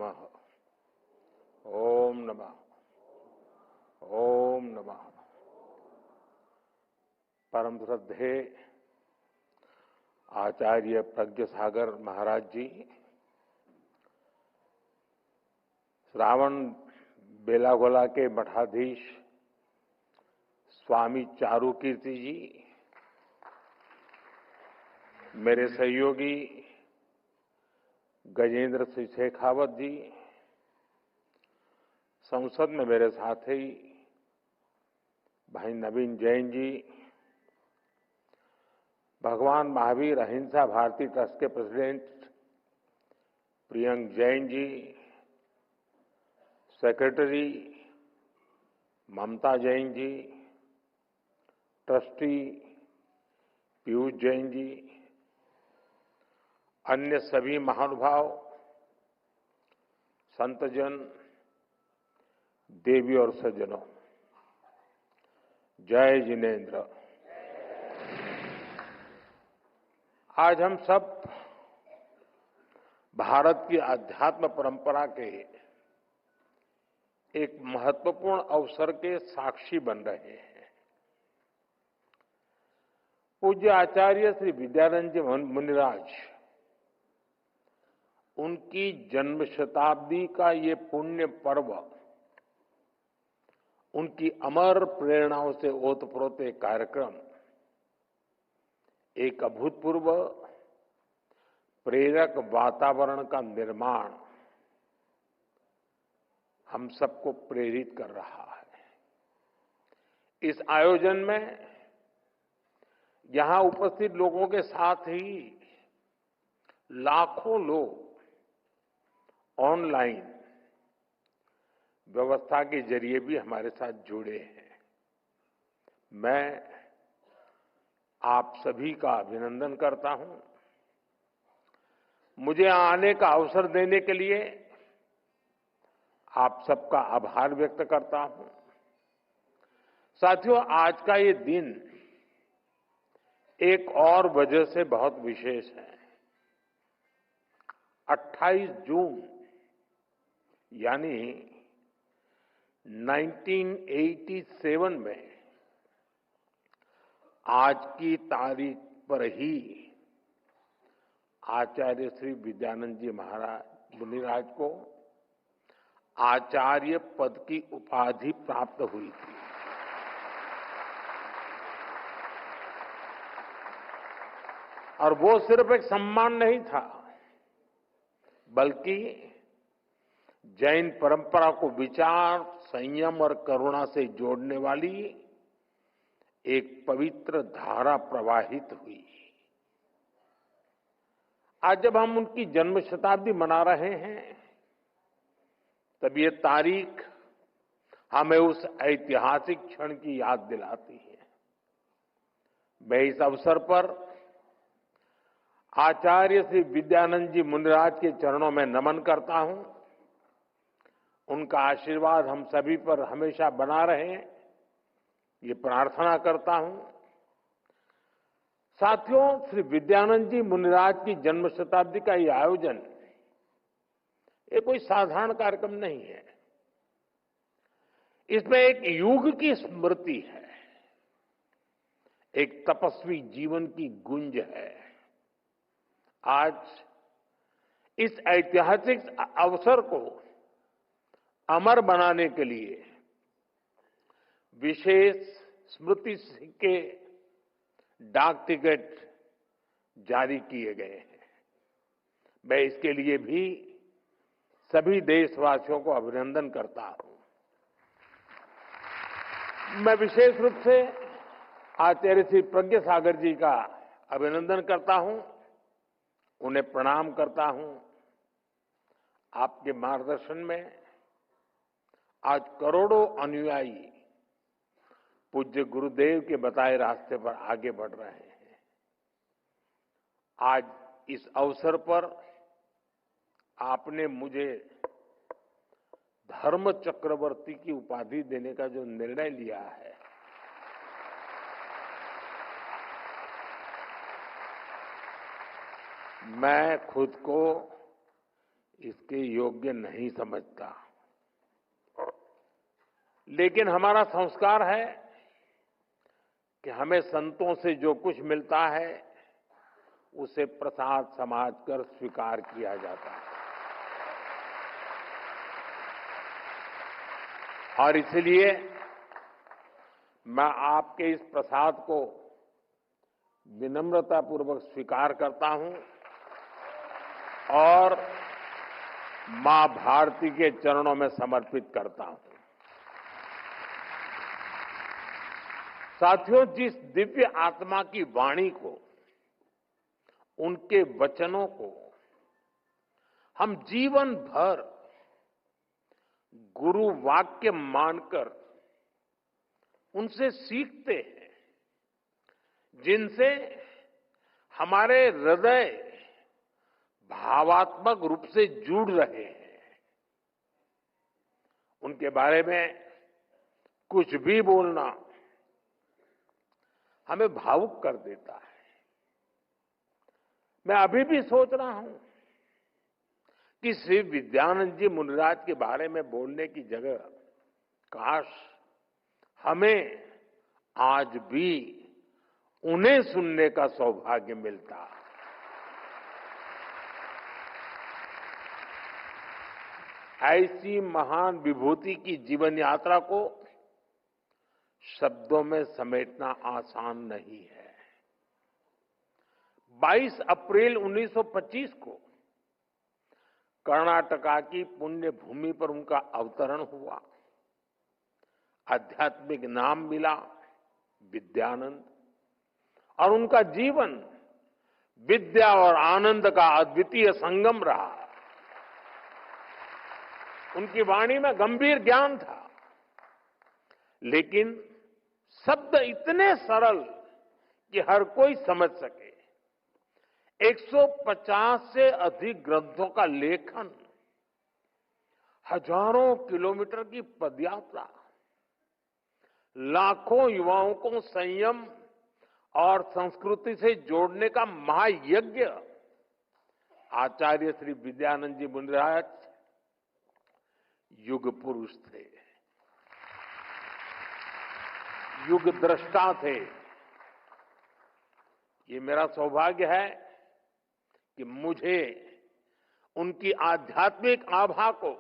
नमः। ओम नमः। ओम नमः। परम श्रद्धेय आचार्य प्रज्ञ सागर महाराज जी, श्रावण बेलागोला के मठाधीश स्वामी चारुकीर्ति जी, मेरे सहयोगी गजेंद्र सिंह शेखावत जी, संसद में मेरे साथी भाई नवीन जैन जी, भगवान महावीर अहिंसा भारती ट्रस्ट के प्रेसिडेंट प्रियंक जैन जी, सेक्रेटरी ममता जैन जी, ट्रस्टी पीयूष जैन जी, अन्य सभी महानुभाव, संतजन, देवी और सज्जनों, जय जिनेन्द्र। आज हम सब भारत की आध्यात्म परंपरा के एक महत्वपूर्ण अवसर के साक्षी बन रहे हैं। पूज्य आचार्य श्री विद्यानंद जी मुनिराज, उनकी जन्म शताब्दी का ये पुण्य पर्व, उनकी अमर प्रेरणाओं से ओतप्रोत कार्यक्रम एक अभूतपूर्व प्रेरक वातावरण का निर्माण हम सबको प्रेरित कर रहा है। इस आयोजन में यहां उपस्थित लोगों के साथ ही लाखों लोग ऑनलाइन व्यवस्था के जरिए भी हमारे साथ जुड़े हैं। मैं आप सभी का अभिनंदन करता हूं। मुझे आने का अवसर देने के लिए आप सबका आभार व्यक्त करता हूं। साथियों, आज का ये दिन एक और वजह से बहुत विशेष है। 28 जून यानी 1987 में आज की तारीख पर ही आचार्य श्री विद्यानंद जी महाराज मुनिराज को आचार्य पद की उपाधि प्राप्त हुई थी। और वो सिर्फ एक सम्मान नहीं था, बल्कि जैन परंपरा को विचार, संयम और करुणा से जोड़ने वाली एक पवित्र धारा प्रवाहित हुई। आज जब हम उनकी जन्म शताब्दी मना रहे हैं, तब ये तारीख हमें उस ऐतिहासिक क्षण की याद दिलाती है। मैं इस अवसर पर आचार्य श्री विद्यानंद जी मुनिराज के चरणों में नमन करता हूं। उनका आशीर्वाद हम सभी पर हमेशा बना रहे, ये प्रार्थना करता हूं। साथियों, श्री विद्यानंद जी मुनिराज की जन्म शताब्दी का ये आयोजन ये कोई साधारण कार्यक्रम नहीं है। इसमें एक युग की स्मृति है, एक तपस्वी जीवन की गुंज है। आज इस ऐतिहासिक अवसर को अमर बनाने के लिए विशेष स्मृति के डाक टिकट जारी किए गए हैं। मैं इसके लिए भी सभी देशवासियों को अभिनंदन करता हूं। मैं विशेष रूप से आचार्य श्री प्रज्ञ सागर जी का अभिनंदन करता हूं, उन्हें प्रणाम करता हूं। आपके मार्गदर्शन में आज करोड़ों अनुयायी पूज्य गुरुदेव के बताए रास्ते पर आगे बढ़ रहे हैं। आज इस अवसर पर आपने मुझे धर्म चक्रवर्ती की उपाधि देने का जो निर्णय लिया है, मैं खुद को इसके योग्य नहीं समझता। लेकिन हमारा संस्कार है कि हमें संतों से जो कुछ मिलता है उसे प्रसाद समझकर स्वीकार किया जाता है। और इसलिए मैं आपके इस प्रसाद को विनम्रतापूर्वक स्वीकार करता हूं और मां भारती के चरणों में समर्पित करता हूं। साथियों, जिस दिव्य आत्मा की वाणी को, उनके वचनों को हम जीवन भर गुरु वाक्य मानकर उनसे सीखते हैं, जिनसे हमारे हृदय भावात्मक रूप से जुड़ रहे हैं, उनके बारे में कुछ भी बोलना हमें भावुक कर देता है। मैं अभी भी सोच रहा हूं कि श्री विद्यानंद जी मुनिराज के बारे में बोलने की जगह काश हमें आज भी उन्हें सुनने का सौभाग्य मिलता। ऐसी महान विभूति की जीवन यात्रा को शब्दों में समेटना आसान नहीं है। 22 अप्रैल 1925 को कर्नाटका की पुण्य भूमि पर उनका अवतरण हुआ। आध्यात्मिक नाम मिला विद्यानंद, और उनका जीवन विद्या और आनंद का अद्वितीय संगम रहा। उनकी वाणी में गंभीर ज्ञान था, लेकिन शब्द इतने सरल कि हर कोई समझ सके। 150 से अधिक ग्रंथों का लेखन, हजारों किलोमीटर की पदयात्रा, लाखों युवाओं को संयम और संस्कृति से जोड़ने का महायज्ञ। आचार्य श्री विद्यानंद जी मुनिराज युग पुरुष थे, युग दृष्टा थे। ये मेरा सौभाग्य है कि मुझे उनकी आध्यात्मिक आभा को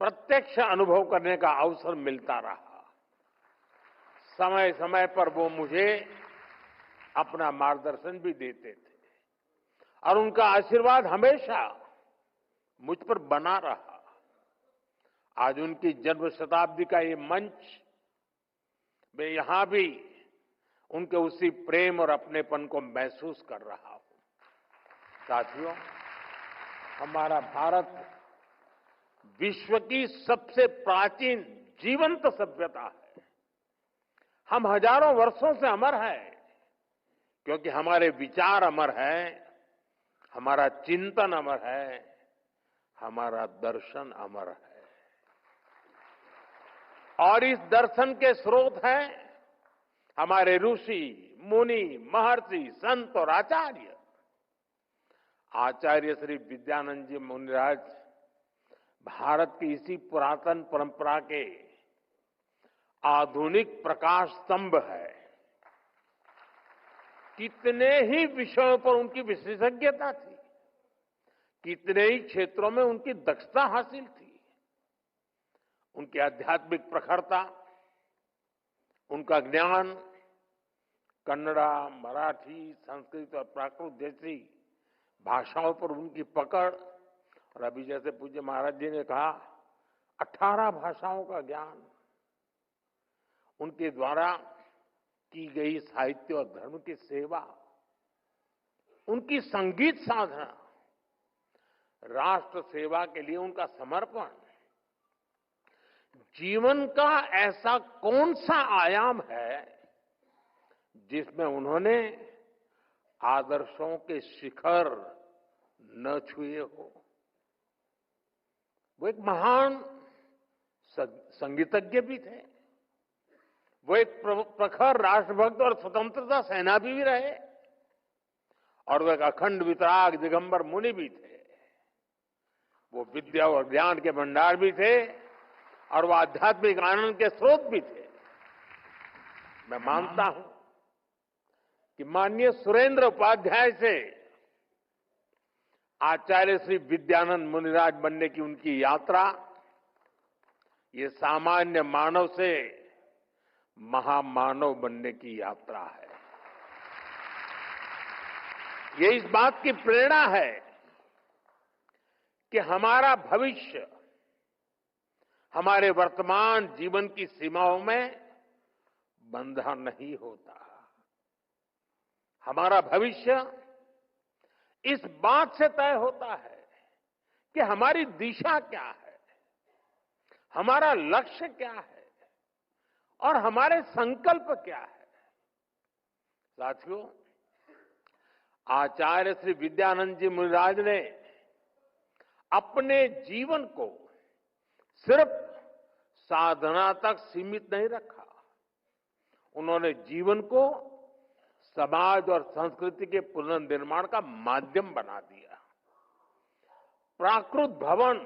प्रत्यक्ष अनुभव करने का अवसर मिलता रहा। समय समय पर वो मुझे अपना मार्गदर्शन भी देते थे और उनका आशीर्वाद हमेशा मुझ पर बना रहा। आज उनकी जन्म शताब्दी का ये मंच, मैं यहां भी उनके उसी प्रेम और अपनेपन को महसूस कर रहा हूं। साथियों, हमारा भारत विश्व की सबसे प्राचीन जीवंत सभ्यता है। हम हजारों वर्षों से अमर हैं, क्योंकि हमारे विचार अमर हैं, हमारा चिंतन अमर है, हमारा दर्शन अमर है। और इस दर्शन के स्रोत हैं हमारे ऋषि, मुनि, महर्षि, संत और आचार्य। आचार्य श्री विद्यानंद जी मुनिराज भारत की इसी पुरातन परंपरा के आधुनिक प्रकाश स्तंभ है। कितने ही विषयों पर उनकी विशेषज्ञता थी, कितने ही क्षेत्रों में उनकी दक्षता हासिल थी। उनकी आध्यात्मिक प्रखरता, उनका ज्ञान कन्नड़ा, मराठी, संस्कृत और प्राकृत जैसी भाषाओं पर उनकी पकड़, और अभी जैसे पूज्य महाराज जी ने कहा 18 भाषाओं का ज्ञान, उनके द्वारा की गई साहित्य और धर्म की सेवा, उनकी संगीत साधना, राष्ट्र सेवा के लिए उनका समर्पण, जीवन का ऐसा कौन सा आयाम है जिसमें उन्होंने आदर्शों के शिखर न छुए हो। वो एक महान संगीतज्ञ भी थे, वो एक प्रखर राष्ट्रभक्त और स्वतंत्रता सेनानी भी रहे, और वो एक अखंड वितराग दिगंबर मुनि भी थे। वो विद्या और ज्ञान के भंडार भी थे और वो आध्यात्मिक आनंद के स्रोत भी थे। मैं मानता हूं कि माननीय सुरेंद्र उपाध्याय से आचार्य श्री विद्यानंद मुनिराज बनने की उनकी यात्रा, ये सामान्य मानव से महामानव बनने की यात्रा है। ये इस बात की प्रेरणा है कि हमारा भविष्य हमारे वर्तमान जीवन की सीमाओं में बंधा नहीं होता। हमारा भविष्य इस बात से तय होता है कि हमारी दिशा क्या है, हमारा लक्ष्य क्या है और हमारे संकल्प क्या है। साथियों, आचार्य श्री विद्यानंद जी मुनिराज ने अपने जीवन को सिर्फ साधना तक सीमित नहीं रखा। उन्होंने जीवन को समाज और संस्कृति के पुनर्निर्माण का माध्यम बना दिया। प्राकृत भवन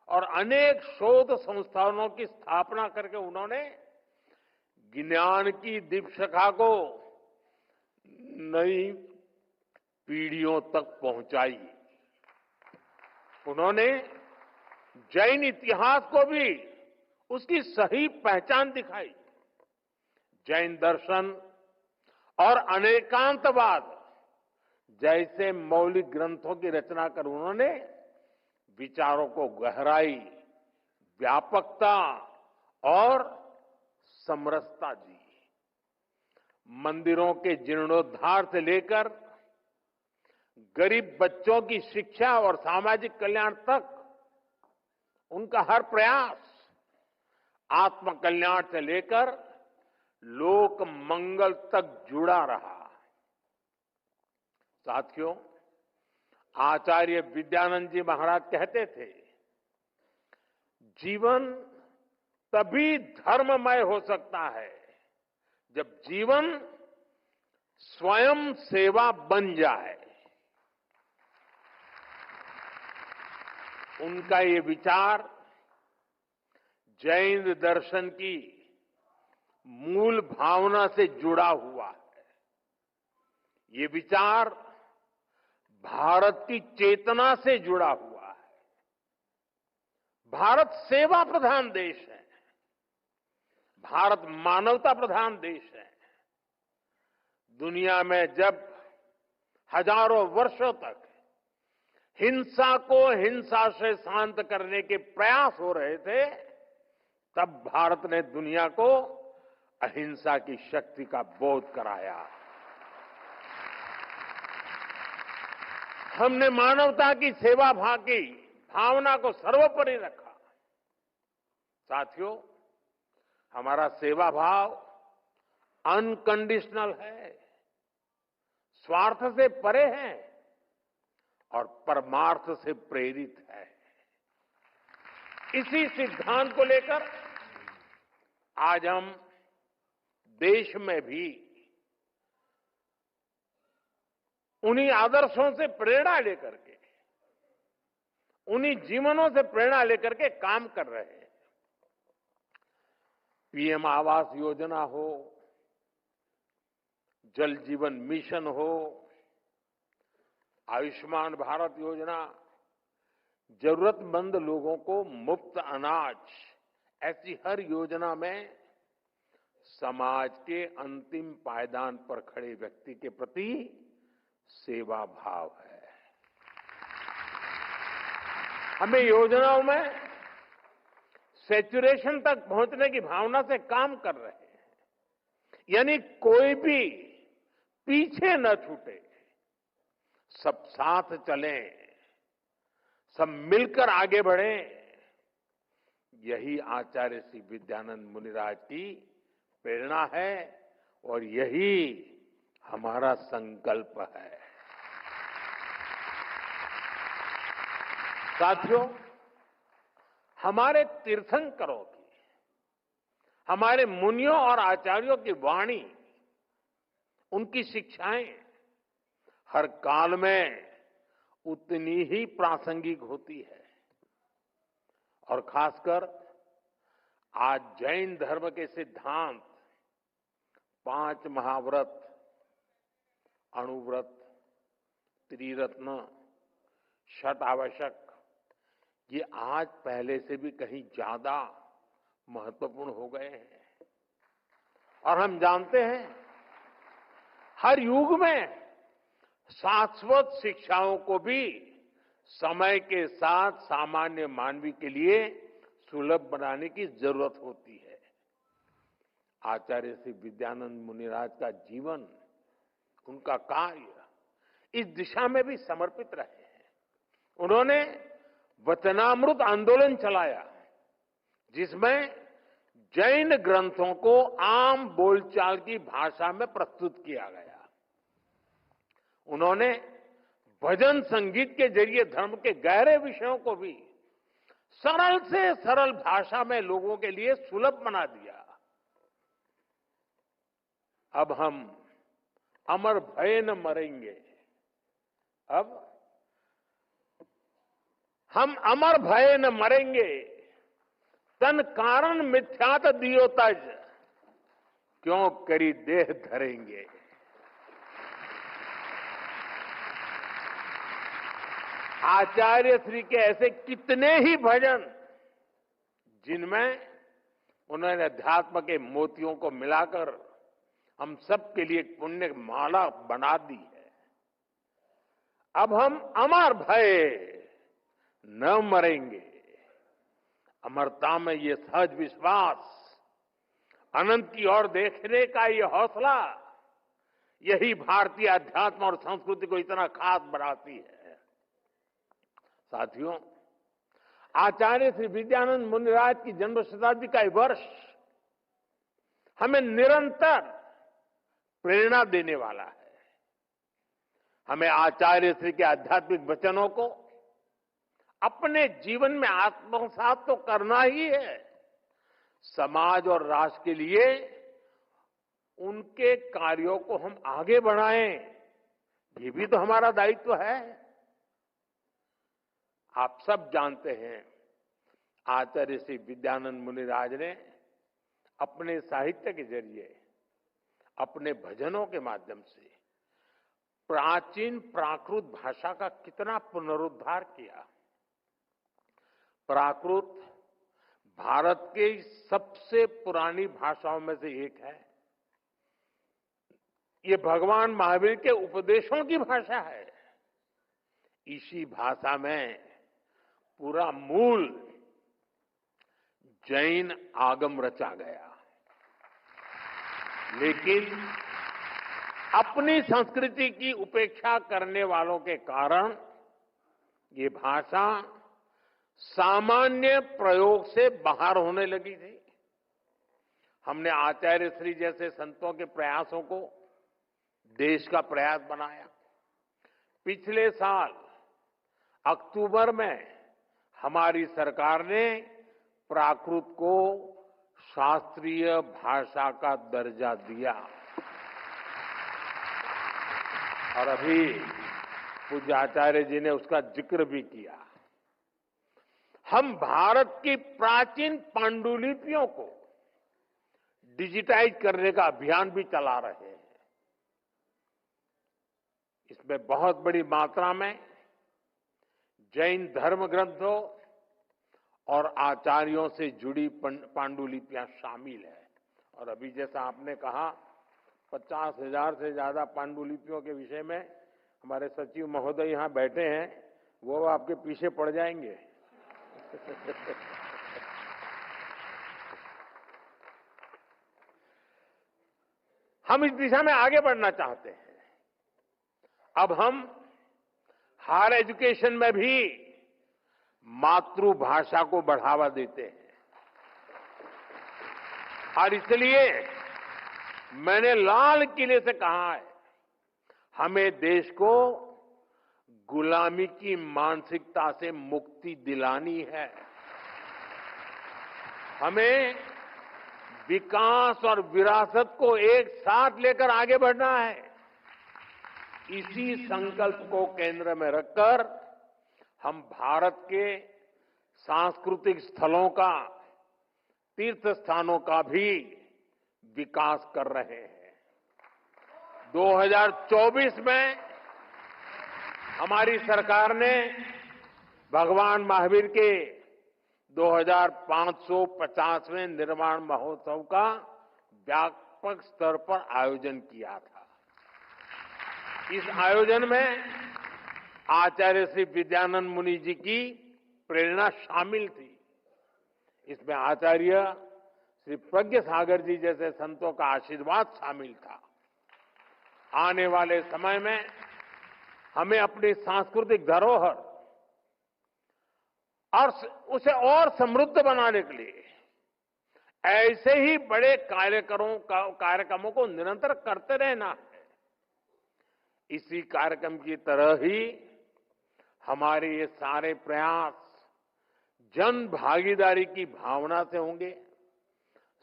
और अनेक शोध संस्थानों की स्थापना करके उन्होंने ज्ञान की दीपशिखा को नई पीढ़ियों तक पहुंचाई। उन्होंने जैन इतिहास को भी उसकी सही पहचान दिखाई। जैन दर्शन और अनेकांतवाद जैसे मौलिक ग्रंथों की रचना कर उन्होंने विचारों को गहराई, व्यापकता और समरसता दी। मंदिरों के जीर्णोद्धार से लेकर गरीब बच्चों की शिक्षा और सामाजिक कल्याण तक उनका हर प्रयास आत्म कल्याण से लेकर लोक मंगल तक जुड़ा रहा। साथियों, आचार्य विद्यानंद जी महाराज कहते थे, जीवन तभी धर्ममय हो सकता है जब जीवन स्वयं सेवा बन जाए। उनका ये विचार जैन दर्शन की मूल भावना से जुड़ा हुआ है। ये विचार भारत की चेतना से जुड़ा हुआ है। भारत सेवा प्रधान देश है। भारत मानवता प्रधान देश है। दुनिया में जब हजारों वर्षों तक हिंसा को हिंसा से शांत करने के प्रयास हो रहे थे, तब भारत ने दुनिया को अहिंसा की शक्ति का बोध कराया। हमने मानवता की सेवा की भावना को सर्वोपरि रखा। साथियों, हमारा सेवा भाव अनकंडीशनल है, स्वार्थ से परे है और परमार्थ से प्रेरित है। इसी सिद्धांत को लेकर आज हम देश में भी उन्हीं आदर्शों से प्रेरणा लेकर के, उन्हीं जीवनों से प्रेरणा लेकर के काम कर रहे हैं। पीएम आवास योजना हो, जल जीवन मिशन हो, आयुष्मान भारत योजना, जरूरतमंद लोगों को मुफ्त अनाज, ऐसी हर योजना में समाज के अंतिम पायदान पर खड़े व्यक्ति के प्रति सेवा भाव है। हमें योजनाओं में सैचुरेशन तक पहुंचने की भावना से काम कर रहे हैं, यानी कोई भी पीछे न छूटे, सब साथ चलें, सब मिलकर आगे बढ़ें। यही आचार्य श्री विद्यानंद मुनिराज की प्रेरणा है और यही हमारा संकल्प है। साथियों, हमारे तीर्थंकरों की, हमारे मुनियों और आचार्यों की वाणी, उनकी शिक्षाएं हर काल में उतनी ही प्रासंगिक होती है। और खासकर आज जैन धर्म के सिद्धांत 5 महाव्रत, अणुव्रत, त्रिरत्न, षट आवश्यक, ये आज पहले से भी कहीं ज्यादा महत्वपूर्ण हो गए हैं। और हम जानते हैं हर युग में शाश्वत शिक्षाओं को भी समय के साथ सामान्य मानवी के लिए सुलभ बनाने की जरूरत होती है। आचार्य श्री विद्यानंद मुनिराज का जीवन, उनका कार्य इस दिशा में भी समर्पित रहे हैं। उन्होंने वचनामृत आंदोलन चलाया, जिसमें जैन ग्रंथों को आम बोलचाल की भाषा में प्रस्तुत किया गया। उन्होंने भजन संगीत के जरिए धर्म के गहरे विषयों को भी सरल से सरल भाषा में लोगों के लिए सुलभ बना दिया। अब हम अमर भय न मरेंगे, अब हम अमर भय न मरेंगे, तन कारण मिथ्यात दियो तज, क्यों करी देह धरेंगे। आचार्य श्री के ऐसे कितने ही भजन, जिनमें उन्होंने अध्यात्म के मोतियों को मिलाकर हम सब के लिए एक पुण्य माला बना दी है। अब हम अमर भय न मरेंगे। अमरता में ये सहज विश्वास, अनंत की ओर देखने का ये हौसला, यही भारतीय अध्यात्म और संस्कृति को इतना खास बनाती है। साथियों, आचार्य श्री विद्यानंद मुनिराज की जन्म शताब्दी का वर्ष हमें निरंतर प्रेरणा देने वाला है। हमें आचार्य श्री के आध्यात्मिक वचनों को अपने जीवन में आत्मसात तो करना ही है। समाज और राष्ट्र के लिए उनके कार्यों को हम आगे बढ़ाएं, ये भी तो हमारा दायित्व है। आप सब जानते हैं, आचार्य श्री विद्यानंद मुनिराज ने अपने साहित्य के जरिए, अपने भजनों के माध्यम से प्राचीन प्राकृत भाषा का कितना पुनरुद्धार किया। प्राकृत भारत के सबसे पुरानी भाषाओं में से एक है। ये भगवान महावीर के उपदेशों की भाषा है। इसी भाषा में पूरा मूल जैन आगम रचा गया, लेकिन अपनी संस्कृति की उपेक्षा करने वालों के कारण ये भाषा सामान्य प्रयोग से बाहर होने लगी थी। हमने आचार्य श्री जैसे संतों के प्रयासों को देश का प्रयास बनाया। पिछले साल अक्टूबर में हमारी सरकार ने प्राकृत को शास्त्रीय भाषा का दर्जा दिया, और अभी पूज्य आचार्य जी ने उसका जिक्र भी किया। हम भारत की प्राचीन पांडुलिपियों को डिजिटाइज करने का अभियान भी चला रहे हैं। इसमें बहुत बड़ी मात्रा में जैन धर्म ग्रंथों और आचार्यों से जुड़ी पांडुलिपियां शामिल है। और अभी जैसा आपने कहा, 50,000 से ज्यादा पांडुलिपियों के विषय में हमारे सचिव महोदय यहां बैठे हैं, वो आपके पीछे पड़ जाएंगे। हम इस दिशा में आगे बढ़ना चाहते हैं। अब हम हायर एजुकेशन में भी मातृभाषा को बढ़ावा देते हैं, और इसलिए मैंने लाल किले से कहा है, हमें देश को गुलामी की मानसिकता से मुक्ति दिलानी है। हमें विकास और विरासत को एक साथ लेकर आगे बढ़ना है। इसी संकल्प को केंद्र में रखकर हम भारत के सांस्कृतिक स्थलों का, तीर्थ स्थानों का भी विकास कर रहे हैं। 2024 में हमारी सरकार ने भगवान महावीर के 2550वें निर्वाण महोत्सव का व्यापक स्तर पर आयोजन किया था। इस आयोजन में आचार्य श्री विद्यानंद मुनि जी की प्रेरणा शामिल थी। इसमें आचार्य श्री प्रज्ञ सागर जी जैसे संतों का आशीर्वाद शामिल था। आने वाले समय में हमें अपनी सांस्कृतिक धरोहर और उसे और समृद्ध बनाने के लिए ऐसे ही बड़े कार्यक्रमों को निरंतर करते रहना है। इसी कार्यक्रम की तरह ही हमारे ये सारे प्रयास जन भागीदारी की भावना से होंगे।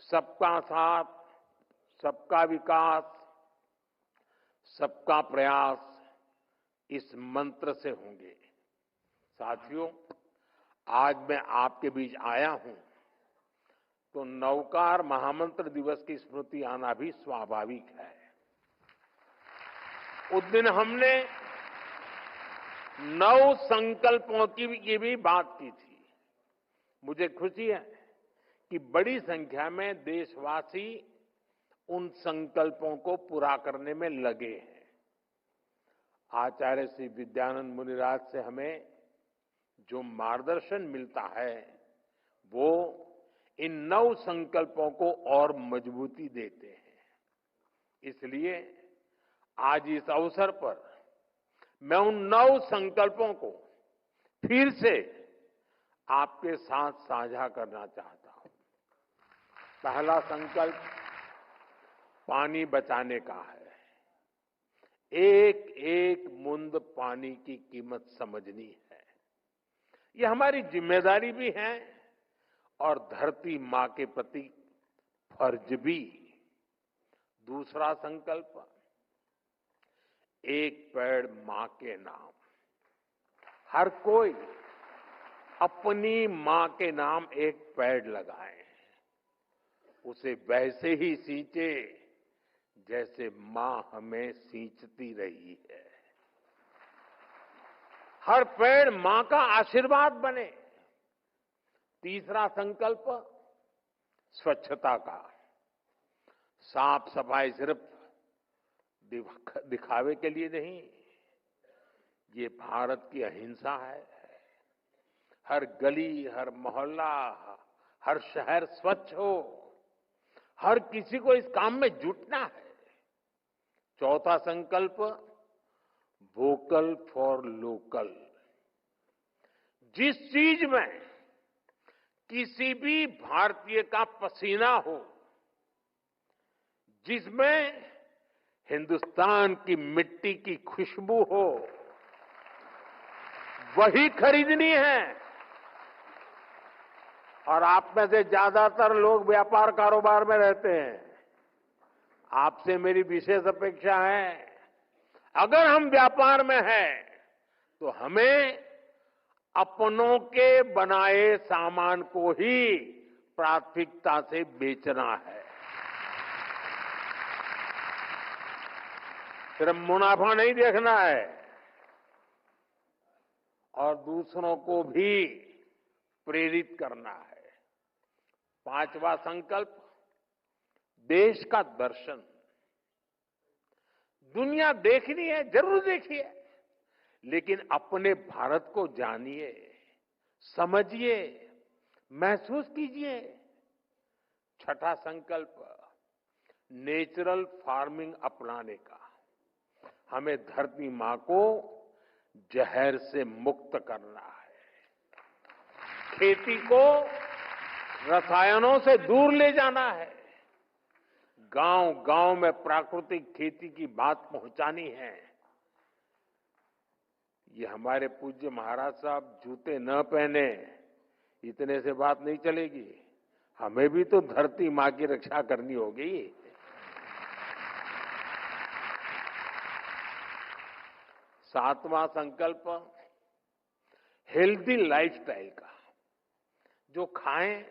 सबका साथ, सबका विकास, सबका प्रयास, इस मंत्र से होंगे। साथियों, आज मैं आपके बीच आया हूं तो नवकार महामंत्र दिवस की स्मृति आना भी स्वाभाविक है। उस दिन हमने 9 संकल्पों की भी बात की थी। मुझे खुशी है कि बड़ी संख्या में देशवासी उन संकल्पों को पूरा करने में लगे हैं। आचार्य श्री विद्यानंद मुनिराज से हमें जो मार्गदर्शन मिलता है वो इन 9 संकल्पों को और मजबूती देते हैं। इसलिए आज इस अवसर पर मैं उन 9 संकल्पों को फिर से आपके साथ साझा करना चाहता हूं। पहला संकल्प पानी बचाने का है। एक एक बूंद पानी की कीमत समझनी है। ये हमारी जिम्मेदारी भी है और धरती मां के प्रति फर्ज भी। दूसरा संकल्प, एक पेड़ मां के नाम। हर कोई अपनी मां के नाम एक पेड़ लगाए, उसे वैसे ही सींचे जैसे मां हमें सींचती रही है। हर पेड़ मां का आशीर्वाद बने। तीसरा संकल्प, स्वच्छता का। साफ सफाई सिर्फ दिखावे के लिए नहीं, ये भारत की अहिंसा है। हर गली, हर मोहल्ला, हर शहर स्वच्छ हो। हर किसी को इस काम में जुटना है। चौथा संकल्प, वोकल फॉर लोकल। जिस चीज में किसी भी भारतीय का पसीना हो, जिसमें हिंदुस्तान की मिट्टी की खुशबू हो, वही खरीदनी है। और आप में से ज्यादातर लोग व्यापार कारोबार में रहते हैं। आपसे मेरी विशेष अपेक्षा है, अगर हम व्यापार में हैं तो हमें अपनों के बनाए सामान को ही प्राथमिकता से बेचना है। सिर्फ मुनाफा नहीं देखना है और दूसरों को भी प्रेरित करना है। पांचवा संकल्प, देश का दर्शन। दुनिया देखनी है, जरूर देखिए, लेकिन अपने भारत को जानिए, समझिए, महसूस कीजिए। छठा संकल्प, नेचुरल फार्मिंग अपनाने का। हमें धरती मां को जहर से मुक्त करना है। खेती को रसायनों से दूर ले जाना है। गांव-गांव में प्राकृतिक खेती की बात पहुंचानी है। ये हमारे पूज्य महाराज साहब जूते न पहने, इतने से बात नहीं चलेगी। हमें भी तो धरती मां की रक्षा करनी होगी। सातवां संकल्प, हेल्दी लाइफस्टाइल का। जो खाएं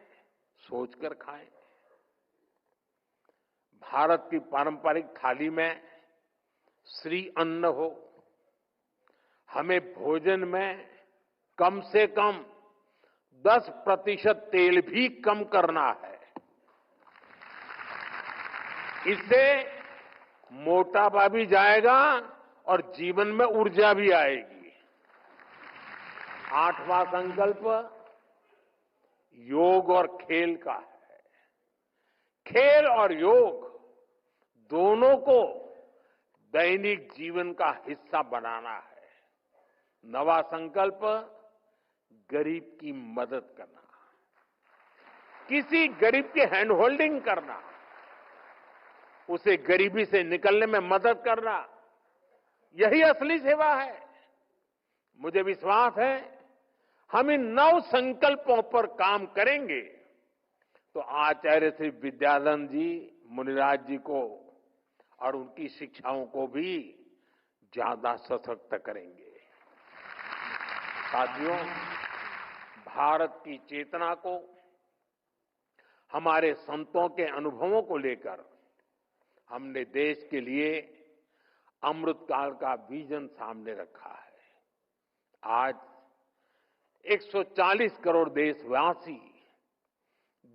सोचकर खाएं। भारत की पारंपरिक थाली में श्री अन्न हो। हमें भोजन में कम से कम 10% तेल भी कम करना है। इससे मोटापा भी जाएगा और जीवन में ऊर्जा भी आएगी। 8वां संकल्प योग और खेल का है। खेल और योग दोनों को दैनिक जीवन का हिस्सा बनाना है। 9वां संकल्प गरीब की मदद करना, किसी गरीब की हैंड होल्डिंग करना, उसे गरीबी से निकलने में मदद करना, यही असली सेवा है। मुझे विश्वास है हम इन 9 संकल्पों पर काम करेंगे तो आचार्य श्री विद्यानंद जी मुनिराज जी को और उनकी शिक्षाओं को भी ज्यादा सशक्त करेंगे। साथियों, भारत की चेतना को, हमारे संतों के अनुभवों को लेकर हमने देश के लिए अमृतकाल का विजन सामने रखा है। आज 140 करोड़ देशवासी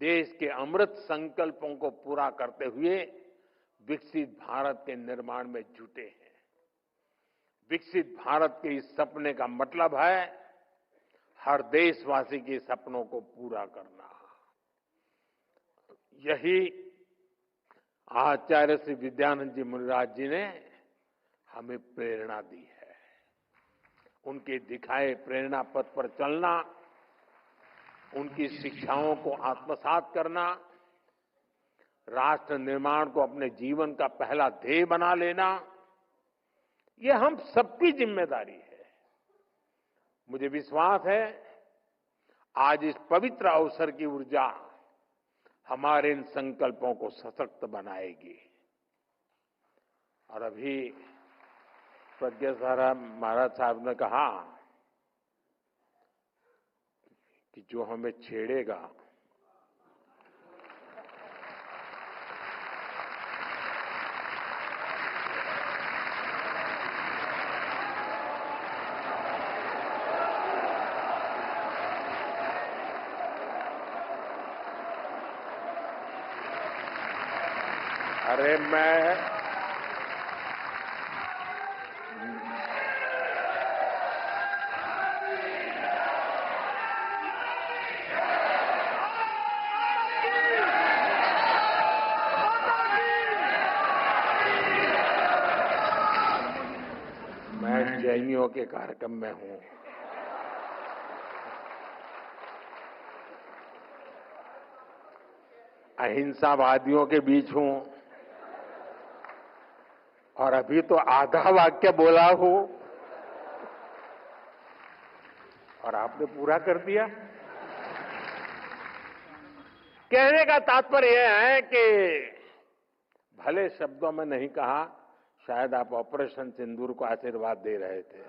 देश के अमृत संकल्पों को पूरा करते हुए विकसित भारत के निर्माण में जुटे हैं। विकसित भारत के इस सपने का मतलब है हर देशवासी के सपनों को पूरा करना। यही आचार्य श्री विद्यानंद जी मुनिराज जी ने हमें प्रेरणा दी है। उनके दिखाए प्रेरणा पथ पर चलना, उनकी शिक्षाओं को आत्मसात करना, राष्ट्र निर्माण को अपने जीवन का पहला ध्येय बना लेना, ये हम सबकी जिम्मेदारी है। मुझे विश्वास है आज इस पवित्र अवसर की ऊर्जा हमारे इन संकल्पों को सशक्त बनाएगी। और अभी प्रज्ञा महाराज साहब ने कहा कि जो हमें छेड़ेगा अरे मैं जैनियों के कार्यक्रम में हूं। अहिंसावादियों के बीच हूं और अभी तो आधा वाक्य बोला हूं और आपने पूरा कर दिया। कहने का तात्पर्य यह है कि भले शब्दों में नहीं कहा, शायद आप ऑपरेशन सिंदूर को आशीर्वाद दे रहे थे।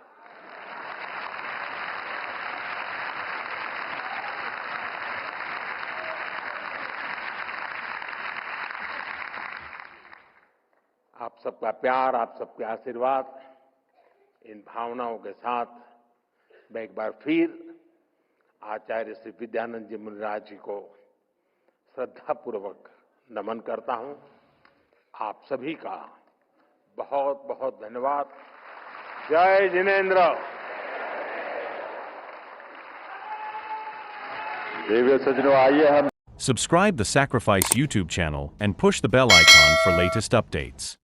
आप सबका प्यार, आप सबके आशीर्वाद, इन भावनाओं के साथ मैं एक बार फिर आचार्य श्री विद्यानंद जी मुनिराज जी को श्रद्धापूर्वक नमन करता हूं। आप सभी का बहुत बहुत धन्यवाद। जय जिनेन्द्र। देवियों सज्जनों, आइए हम Subscribe the Sacrifice YouTube channel and push the bell icon for latest updates.